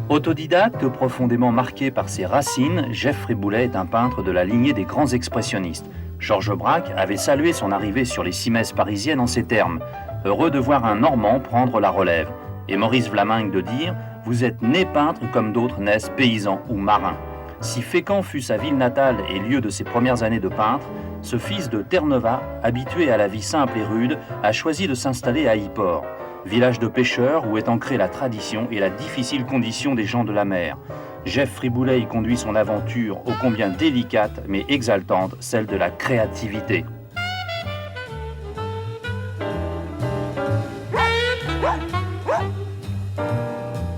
Autodidacte, profondément marqué par ses racines, Jeff Friboulet est un peintre de la lignée des grands expressionnistes. Georges Braque avait salué son arrivée sur les cimaises parisiennes en ces termes « Heureux de voir un Normand prendre la relève ». Et Maurice Vlaminck de dire « Vous êtes né peintre comme d'autres naissent paysans ou marins ». Si Fécamp fut sa ville natale et lieu de ses premières années de peintre, ce fils de Terre-Neuve, habitué à la vie simple et rude, a choisi de s'installer à Yport, village de pêcheurs où est ancrée la tradition et la difficile condition des gens de la mer. Jeff Friboulet y conduit son aventure ô combien délicate mais exaltante, celle de la créativité.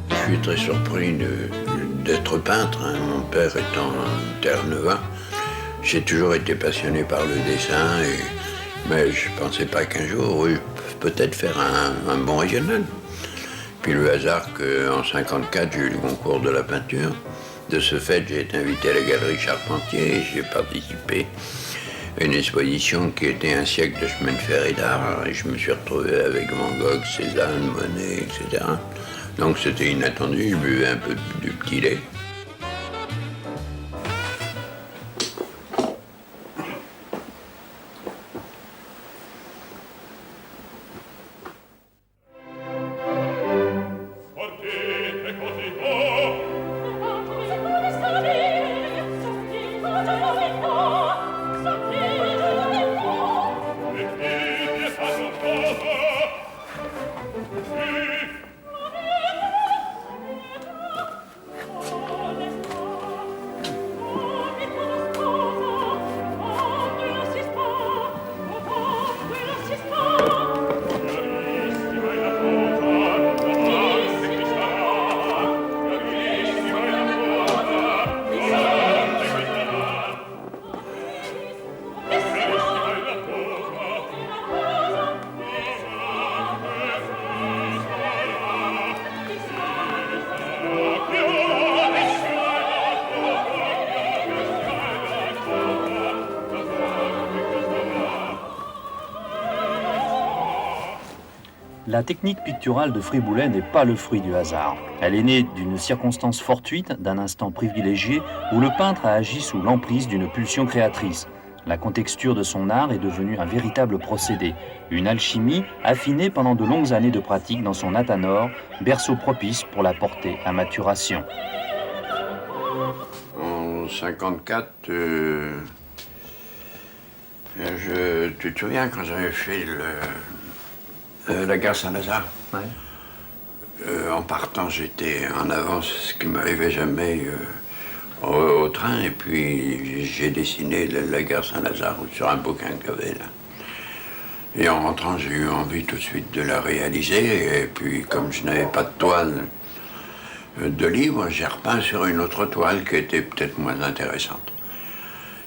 Je suis très surpris d'être peintre, hein. Mon père étant Terre-Neuve. J'ai toujours été passionné par le dessin, mais je ne pensais pas qu'un jour, oui, peut-être faire un bon régional. Puis le hasard qu'en 1954, j'ai eu le concours de la peinture. De ce fait, j'ai été invité à la Galerie Charpentier et j'ai participé à une exposition qui était un siècle de chemin de fer et d'art. Et je me suis retrouvé avec Van Gogh, Cézanne, Monet, etc. Donc c'était inattendu, je buvais un peu du petit lait. La technique picturale de Friboulet n'est pas le fruit du hasard. Elle est née d'une circonstance fortuite, d'un instant privilégié, où le peintre a agi sous l'emprise d'une pulsion créatrice. La contexture de son art est devenue un véritable procédé, une alchimie affinée pendant de longues années de pratique dans son Athanor, berceau propice pour la porter à maturation. En 1954, tu te souviens quand j'avais fait la gare Saint-Lazare. Ouais. En partant, j'étais en avance, ce qui ne m'arrivait jamais au train. Et puis, j'ai dessiné la gare Saint-Lazare sur un bouquin que j'avais là. Et en rentrant, j'ai eu envie tout de suite de la réaliser. Et puis, comme je n'avais pas de toile de livre, j'ai repeint sur une autre toile qui était peut-être moins intéressante.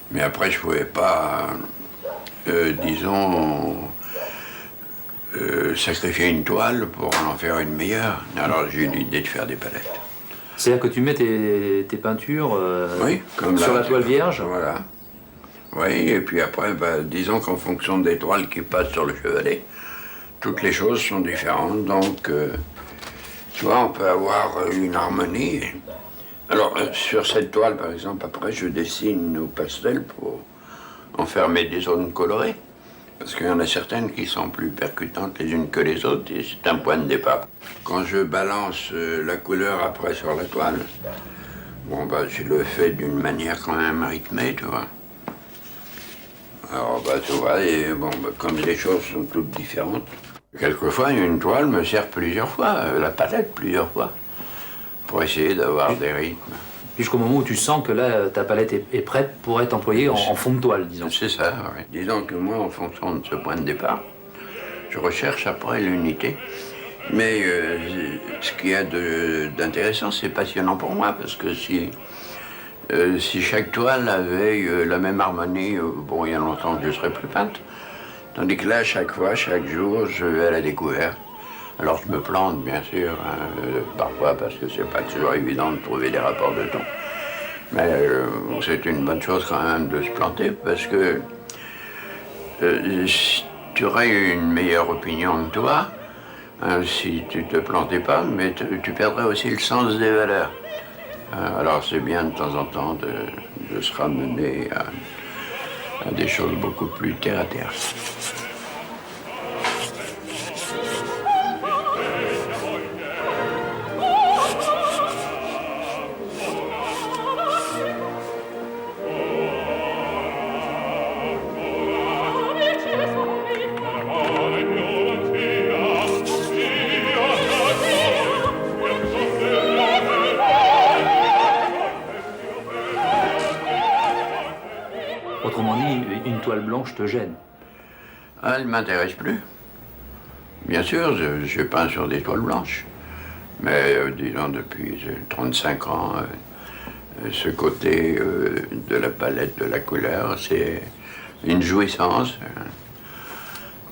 Mais après, je ne pouvais pas, disons... sacrifier une toile pour en faire une meilleure. Alors j'ai eu l'idée de faire des palettes. C'est-à-dire que tu mets tes peintures oui, comme sur la toile vierge. Voilà. Oui, et puis après, disons qu'en fonction des toiles qui passent sur le chevalet, toutes les choses sont différentes. Donc, tu vois, on peut avoir une harmonie. Alors, sur cette toile, par exemple, après, je dessine au pastel pour enfermer des zones colorées. Parce qu'il y en a certaines qui sont plus percutantes les unes que les autres, et c'est un point de départ. Quand je balance la couleur après sur la toile, bon, je le fais d'une manière quand même rythmée, tu vois. Alors, tu vois, et bon, comme les choses sont toutes différentes, quelquefois, une toile me sert plusieurs fois, la palette plusieurs fois, pour essayer d'avoir des rythmes. Jusqu'au moment où tu sens que là, ta palette est prête pour être employée en fond de toile, disons. C'est ça, oui. Disons que moi, en fonction de ce point de départ, je recherche après l'unité. Mais ce qu'il y a d'intéressant, c'est passionnant pour moi, parce que si chaque toile avait la même harmonie, bon, il y a longtemps que je ne serais plus peintre. Tandis que là, chaque fois, chaque jour, je vais à la découverte. Alors je me plante, bien sûr, parfois, parce que c'est pas toujours évident de trouver des rapports de ton. Mais c'est une bonne chose quand même de se planter, parce que tu aurais une meilleure opinion de toi, Hein, si tu te plantais pas, mais tu perdrais aussi le sens des valeurs. Alors c'est bien de temps en temps de se ramener à des choses beaucoup plus terre à terre. Autrement dit, une toile blanche te gêne. Ah, elle ne m'intéresse plus. Bien sûr, je peins sur des toiles blanches. Mais disons depuis 35 ans, ce côté de la palette, de la couleur, c'est une jouissance.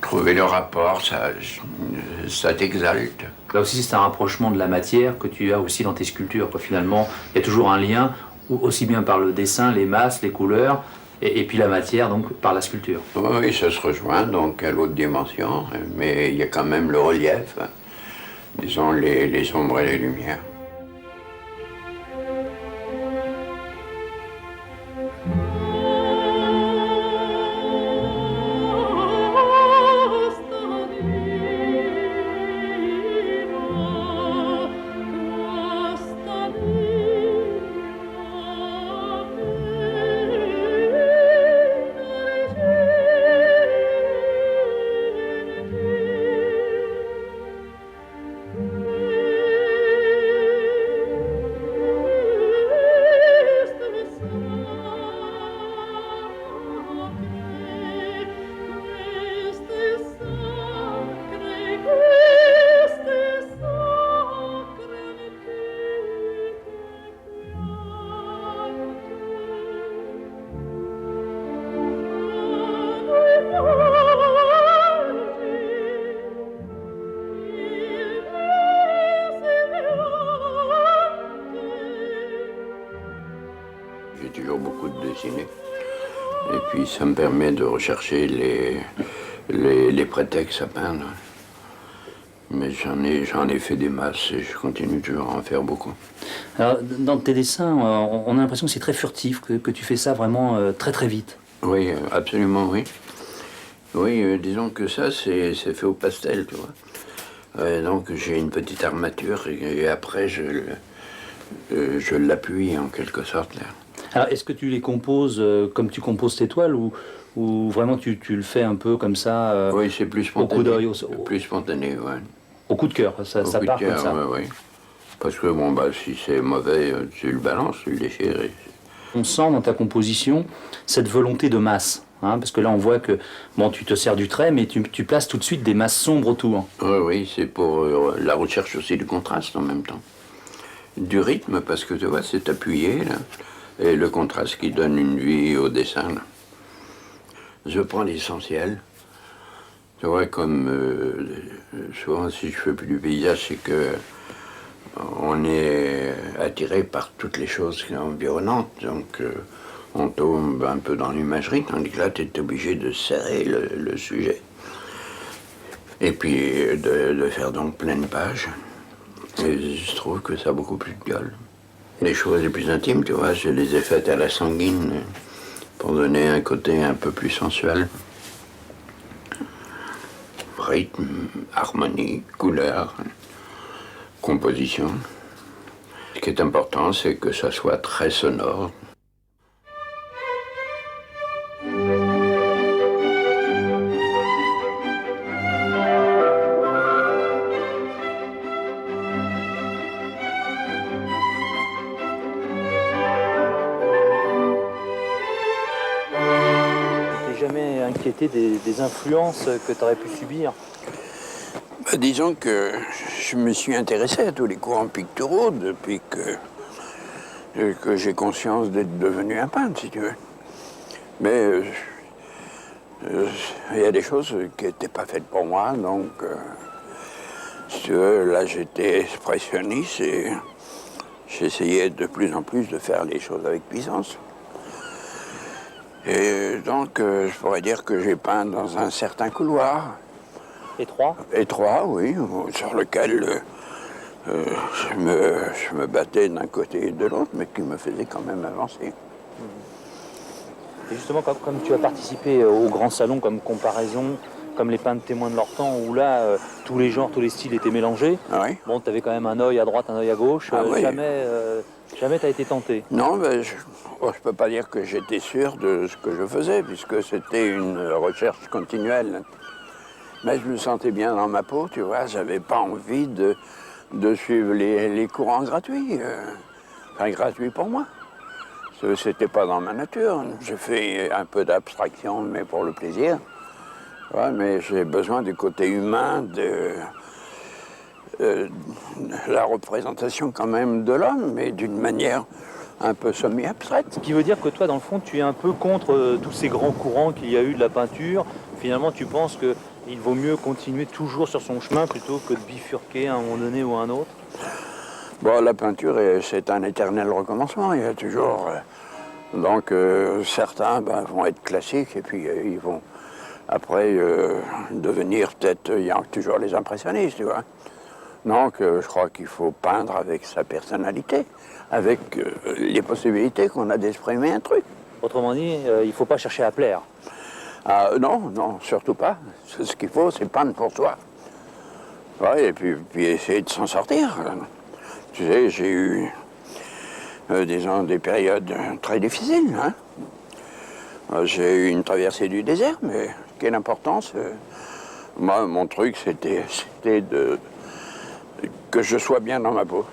Trouver le rapport, ça t'exalte. Là aussi, c'est un rapprochement de la matière que tu as aussi dans tes sculptures, quoi. Finalement, il y a toujours un lien, aussi bien par le dessin, les masses, les couleurs, et puis la matière, donc par la sculpture. Oui, ça se rejoint donc à l'autre dimension, mais il y a quand même le relief, disons les ombres et les lumières. J'ai toujours beaucoup de dessiné. Et puis ça me permet de rechercher les prétextes à peindre. Mais j'en ai fait des masses et je continue toujours à en faire beaucoup. Alors, dans tes dessins, on a l'impression que c'est très furtif, que tu fais ça vraiment très très vite. Oui, absolument, oui. Oui, disons que ça, c'est fait au pastel, tu vois. Donc j'ai une petite armature et après je l'appuie en quelque sorte là. Alors, est-ce que tu les composes comme tu composes tes toiles ou vraiment tu le fais un peu comme ça Oui, c'est plus spontané. Au coup d'œil, plus spontané, ouais. Au coup de cœur, ça part comme ça. Ouais, ouais. Parce que bon, bah, si c'est mauvais, tu le balances, tu le déchires. On sent dans ta composition cette volonté de masse. Hein, parce que là, on voit que bon, tu te sers du trait, mais tu places tout de suite des masses sombres autour. Oui, oui, c'est pour la recherche aussi du contraste en même temps. Du rythme, parce que tu vois, c'est appuyé, là. Et le contraste qui donne une vie au dessin. Là. Je prends l'essentiel. Tu vois, comme souvent si je fais plus du paysage, c'est que on est attiré par toutes les choses environnantes. Donc on tombe un peu dans l'imagerie, tandis que là, tu es obligé de serrer le sujet. Et puis de faire donc pleine page. Et je trouve que ça a beaucoup plus de gueule. Les choses les plus intimes, tu vois, je les ai faites à la sanguine pour donner un côté un peu plus sensuel. Rythme, harmonie, couleur, composition. Ce qui est important, c'est que ça soit très sonore. Jamais inquiété des influences que tu aurais pu subir? Bah, disons que je me suis intéressé à tous les courants picturaux depuis que j'ai conscience d'être devenu un peintre, si tu veux. Mais il y a des choses qui n'étaient pas faites pour moi, donc si tu veux, là j'étais expressionniste et j'essayais de plus en plus de faire les choses avec puissance. Et donc, je pourrais dire que j'ai peint dans un certain couloir. étroit. Étroit, oui, sur lequel je me battais d'un côté et de l'autre, mais qui me faisait quand même avancer. Et justement, comme tu as participé au grand salon comme comparaison, comme les peintres témoins de leur temps, où là, tous les genres, tous les styles étaient mélangés, Oui. bon, tu avais quand même un œil à droite, un œil à gauche, Oui. jamais tu as été tenté. Non, ben, je ne peux pas dire que j'étais sûr de ce que je faisais, puisque c'était une recherche continuelle. Mais je me sentais bien dans ma peau, tu vois, j'avais pas envie de suivre les courants gratuits, enfin gratuits pour moi. C'était pas dans ma nature. J'ai fait un peu d'abstraction, mais pour le plaisir. Ouais, mais j'ai besoin du côté humain, de la représentation quand même de l'homme, mais d'une manière un peu semi-abstraite. Ce qui veut dire que toi, dans le fond, tu es un peu contre tous ces grands courants qu'il y a eu de la peinture. Finalement, tu penses qu'il vaut mieux continuer toujours sur son chemin plutôt que de bifurquer à un moment donné ou à un autre? Bon, la peinture, c'est un éternel recommencement. Il y a toujours... donc, certains vont être classiques et puis ils vont après devenir peut-être... Il y a toujours les impressionnistes, tu vois. Donc, je crois qu'il faut peindre avec sa personnalité, avec les possibilités qu'on a d'exprimer un truc. Autrement dit, il ne faut pas chercher à plaire. Ah, non, surtout pas. Ce qu'il faut, c'est peindre pour soi. Ouais, et puis essayer de s'en sortir. Tu sais, j'ai eu, disons, des périodes très difficiles. Hein. J'ai eu une traversée du désert, mais quelle importance. Moi, mon truc, c'était que je sois bien dans ma peau.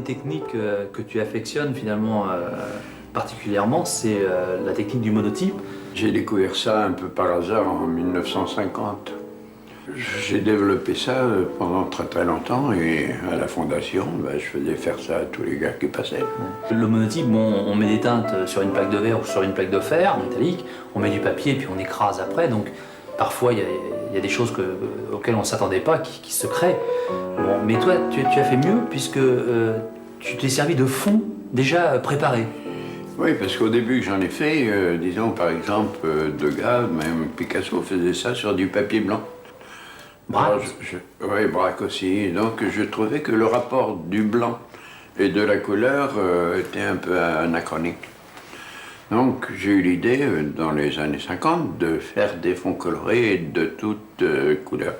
Technique que tu affectionnes finalement particulièrement, c'est la technique du monotype. J'ai découvert ça un peu par hasard en 1950. J'ai développé ça pendant très très longtemps et à la fondation, je faisais faire ça à tous les gars qui passaient. Le monotype, bon, on met des teintes sur une plaque de verre ou sur une plaque de fer métallique, on met du papier puis on écrase après, donc parfois il y a des choses auxquelles on ne s'attendait pas qui se créent. Bon, mais toi, tu as fait mieux puisque tu t'es servi de fond déjà préparé. Oui, parce qu'au début que j'en ai fait, disons par exemple, Degas, même Picasso faisait ça sur du papier blanc. Braque. Oui, Braque aussi. Donc je trouvais que le rapport du blanc et de la couleur était un peu anachronique. Donc j'ai eu l'idée, dans les années 50, de faire des fonds colorés de toutes couleurs,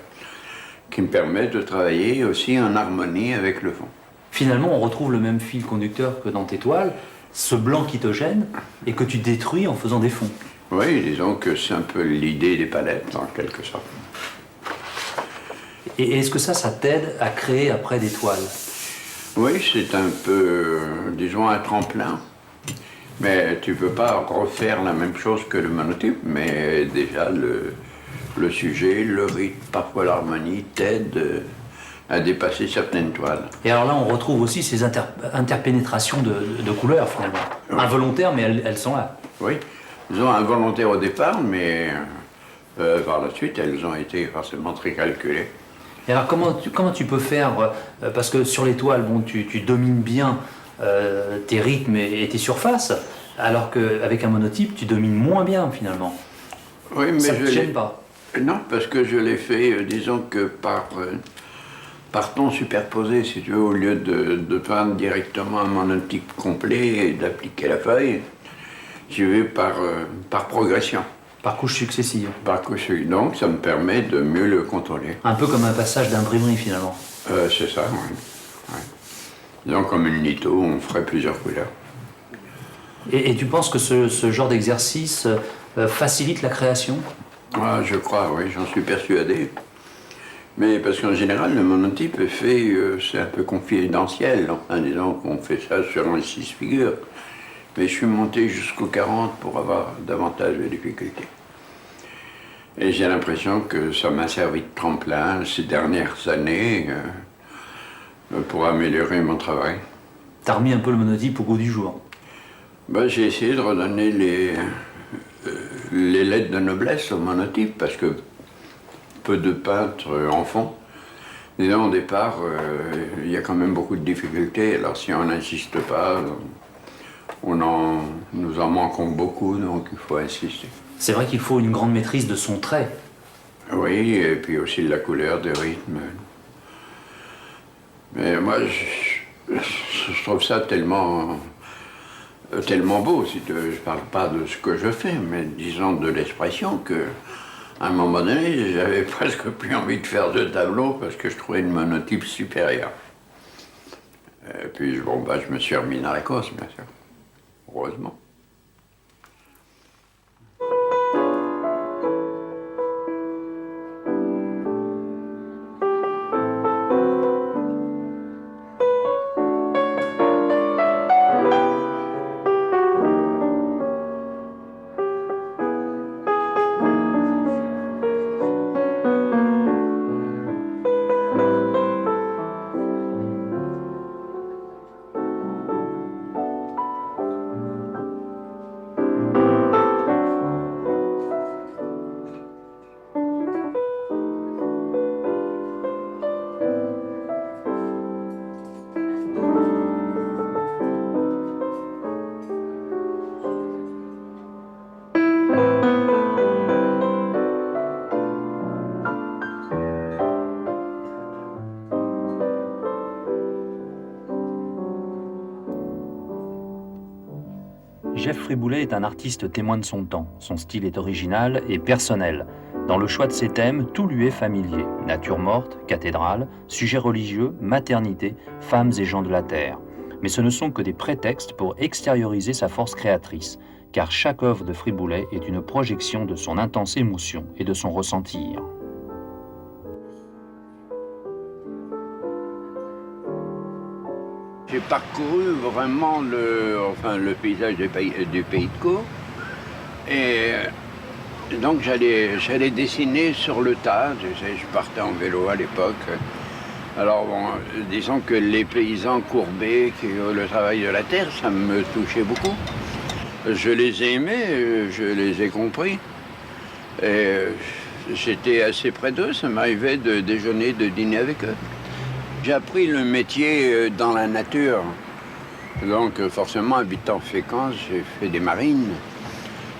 qui me permettent de travailler aussi en harmonie avec le fond. Finalement, on retrouve le même fil conducteur que dans tes toiles, ce blanc qui te gêne et que tu détruis en faisant des fonds. Oui, disons que c'est un peu l'idée des palettes, en quelque sorte. Et est-ce que ça t'aide à créer après des toiles? Oui, c'est un peu, disons, un tremplin. Mais tu ne peux pas refaire la même chose que le monotype, mais déjà le sujet, le rythme, parfois l'harmonie t'aide à dépasser certaines toiles. Et alors là, on retrouve aussi ces interpénétrations de couleurs, finalement. Oui. Involontaires, mais elles sont là. Oui, elles sont involontaires au départ, mais par la suite, elles ont été forcément très calculées. Et alors, comment tu peux faire, parce que sur les toiles, bon, tu domines bien tes rythmes et tes surfaces, Alors qu'avec un monotype, tu domines moins bien finalement. Oui, mais Ça je ne te gêne pas? Non, parce que je l'ai fait, disons que par ton superposé, si tu veux, au lieu de peindre directement un monotype complet et d'appliquer la feuille, j'y vais par progression. Par couche successive. Par couche. Donc, ça me permet de mieux le contrôler. Un peu comme un passage d'imprimerie finalement. C'est ça, oui. Ouais. Disons comme une litho, on ferait plusieurs couleurs. Et tu penses que ce genre d'exercice facilite la création? Ah, je crois, oui, j'en suis persuadé. Mais parce qu'en général, le monotype est fait, c'est un peu confidentiel, enfin, disons qu'on fait ça sur un 6 figures. Mais je suis monté jusqu'au 40 pour avoir davantage de difficultés. Et j'ai l'impression que ça m'a servi de tremplin ces dernières années pour améliorer mon travail. T'as remis un peu le monotype au goût du jour. Ben, j'ai essayé de redonner les lettres de noblesse au monotype, parce que peu de peintres en font. Disons, au départ, il y a quand même beaucoup de difficultés. Alors si on n'insiste pas, nous en manquons beaucoup, donc il faut insister. C'est vrai qu'il faut une grande maîtrise de son trait. Oui, et puis aussi de la couleur, du rythme. Mais moi, je trouve ça tellement beau, si tu veux. Je parle pas de ce que je fais, mais disons de l'expression que, à un moment donné, j'avais presque plus envie de faire de tableaux parce que je trouvais le monotype supérieur. Et puis, bon, bah, je me suis remis dans la course, bien sûr. Heureusement. Jeff Friboulet est un artiste témoin de son temps. Son style est original et personnel. Dans le choix de ses thèmes, tout lui est familier. Nature morte, cathédrale, sujets religieux, maternité, femmes et gens de la terre. Mais ce ne sont que des prétextes pour extérioriser sa force créatrice, car chaque œuvre de Friboulet est une projection de son intense émotion et de son ressentir. J'ai parcouru vraiment le paysage du pays de Caux. Et donc j'allais dessiner sur le tas. Je partais en vélo à l'époque. Alors bon, disons que les paysans courbés, le travail de la terre, ça me touchait beaucoup. Je les ai aimés, je les ai compris. Et j'étais assez près d'eux, ça m'arrivait de déjeuner, de dîner avec eux. J'ai appris le métier dans la nature. Donc forcément, habitant Fécamp, j'ai fait des marines.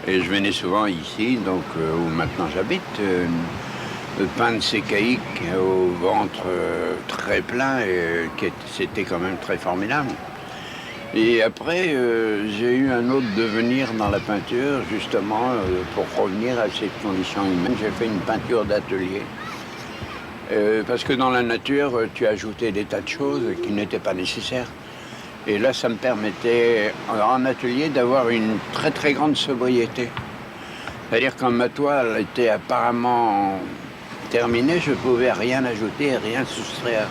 Et je venais souvent ici, donc où maintenant j'habite, peindre ces caïques au ventre très plein, et c'était quand même très formidable. Et après, j'ai eu un autre devenir dans la peinture, justement, pour revenir à cette condition humaine. J'ai fait une peinture d'atelier. Parce que dans la nature, tu ajoutais des tas de choses qui n'étaient pas nécessaires. Et là, ça me permettait, en atelier, d'avoir une très très grande sobriété. C'est-à-dire quand ma toile était apparemment terminée, je ne pouvais rien ajouter, rien soustraire.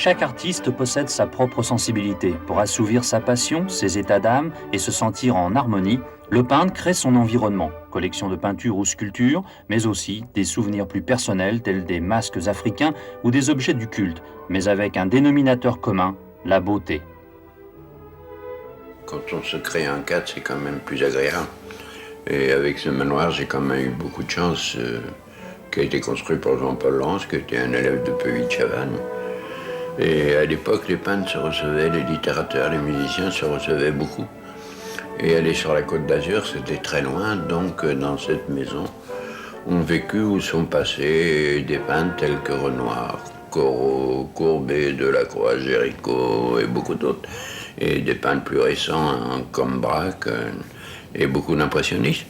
Chaque artiste possède sa propre sensibilité. Pour assouvir sa passion, ses états d'âme et se sentir en harmonie, le peintre crée son environnement, collection de peintures ou sculptures, mais aussi des souvenirs plus personnels tels des masques africains ou des objets du culte, mais avec un dénominateur commun, la beauté. Quand on se crée un cadre, c'est quand même plus agréable. Et avec ce manoir, j'ai quand même eu beaucoup de chance, qui a été construit par Jean-Paul Lance, qui était un élève de Peu Chavannes. Et à l'époque, les peintres se recevaient, les littérateurs, les musiciens se recevaient beaucoup. Et aller sur la Côte d'Azur, c'était très loin, donc dans cette maison, ont vécu ou sont passés des peintres tels que Renoir, Corot, Courbet, Delacroix, Géricault et beaucoup d'autres. Et des peintres plus récents comme Braque et beaucoup d'impressionnistes.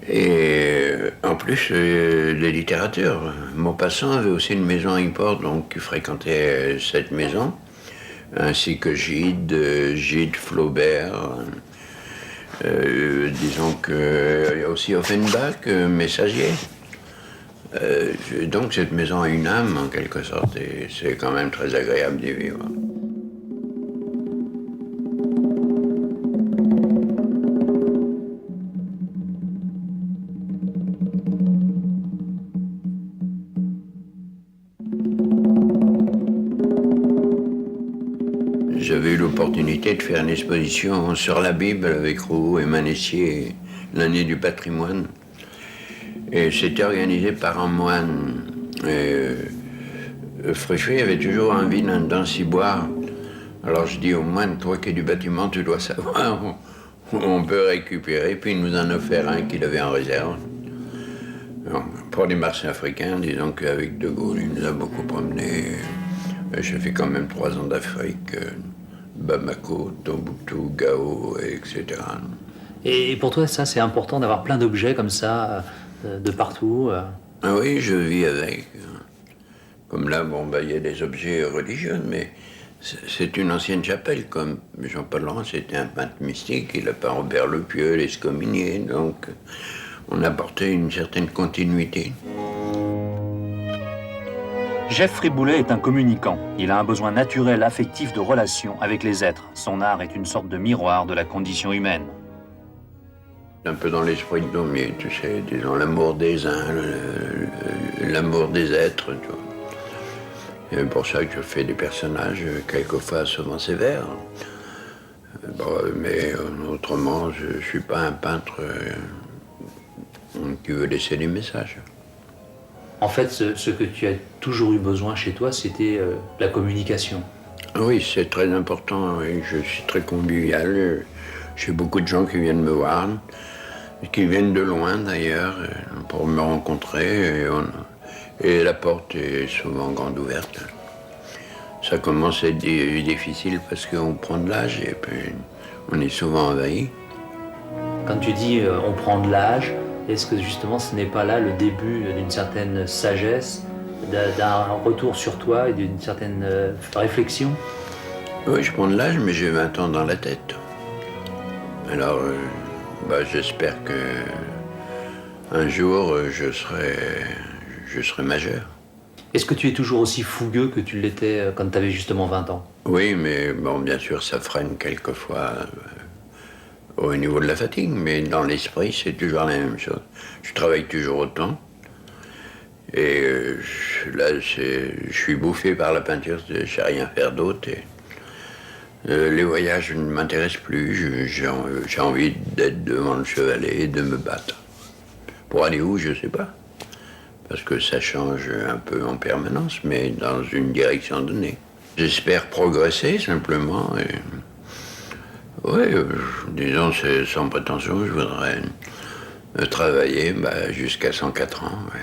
Et en plus, les littératures. Maupassant avait aussi une maison à Import, donc qui fréquentait cette maison, ainsi que Gide Flaubert. Disons qu'il y a aussi Offenbach, Messager. Donc cette maison a une âme en quelque sorte, et c'est quand même très agréable d'y vivre. J'avais eu l'opportunité de faire une exposition sur la Bible avec Rouault et Manessier, l'année du patrimoine. Et c'était organisé par un moine. Fréchet avait toujours envie d'un ciboire. Alors je dis au moine, toi qui es du bâtiment, tu dois savoir où on peut récupérer. Puis il nous en a offert un qu'il avait en réserve. Donc, pour les marchés africains, disons qu'avec De Gaulle, il nous a beaucoup promenés. J'ai fait quand même 3 ans d'Afrique, Bamako, Tombouctou, Gao, etc. Et pour toi, ça, c'est important d'avoir plein d'objets comme ça, de partout Ah oui, je vis avec. Comme là, il y a des objets religieux, mais c'est une ancienne chapelle, comme Jean-Paul Lance était un peintre mystique, il a peint Robert Le Pieux, l'Escominier, donc on apportait une certaine continuité. Geoffrey Boulet est un communicant. Il a un besoin naturel, affectif de relation avec les êtres. Son art est une sorte de miroir de la condition humaine. Un peu dans l'esprit de Daumier, tu sais, disons l'amour des uns, l'amour des êtres, tu vois. C'est pour ça que je fais des personnages, quelquefois souvent sévères. Mais autrement, je ne suis pas un peintre qui veut laisser des messages. En fait, ce que tu as toujours eu besoin chez toi, c'était la communication. Oui, c'est très important. Oui. Je suis très convivial. J'ai beaucoup de gens qui viennent me voir, qui viennent de loin d'ailleurs, pour me rencontrer. Et la porte est souvent grande ouverte. Ça commence à être difficile parce qu'on prend de l'âge et puis on est souvent envahi. Quand tu dis on prend de l'âge, est-ce que justement ce n'est pas là le début d'une certaine sagesse, d'un retour sur toi et d'une certaine réflexion? Oui, je prends de l'âge, mais j'ai 20 ans dans la tête. Alors, j'espère que un jour je serai majeur. Est-ce que tu es toujours aussi fougueux que tu l'étais quand tu avais justement 20 ans? Oui, mais bien sûr, ça freine quelquefois au niveau de la fatigue, mais dans l'esprit, c'est toujours la même chose. Je travaille toujours autant. Et là, je suis bouffé par la peinture, je ne sais rien faire d'autre. Les voyages ne m'intéressent plus, j'ai envie d'être devant le chevalet et de me battre. Pour aller où, je ne sais pas. Parce que ça change un peu en permanence, mais dans une direction donnée. J'espère progresser simplement. Oui, disons, c'est sans prétention, je voudrais travailler jusqu'à 104 ans. Ouais.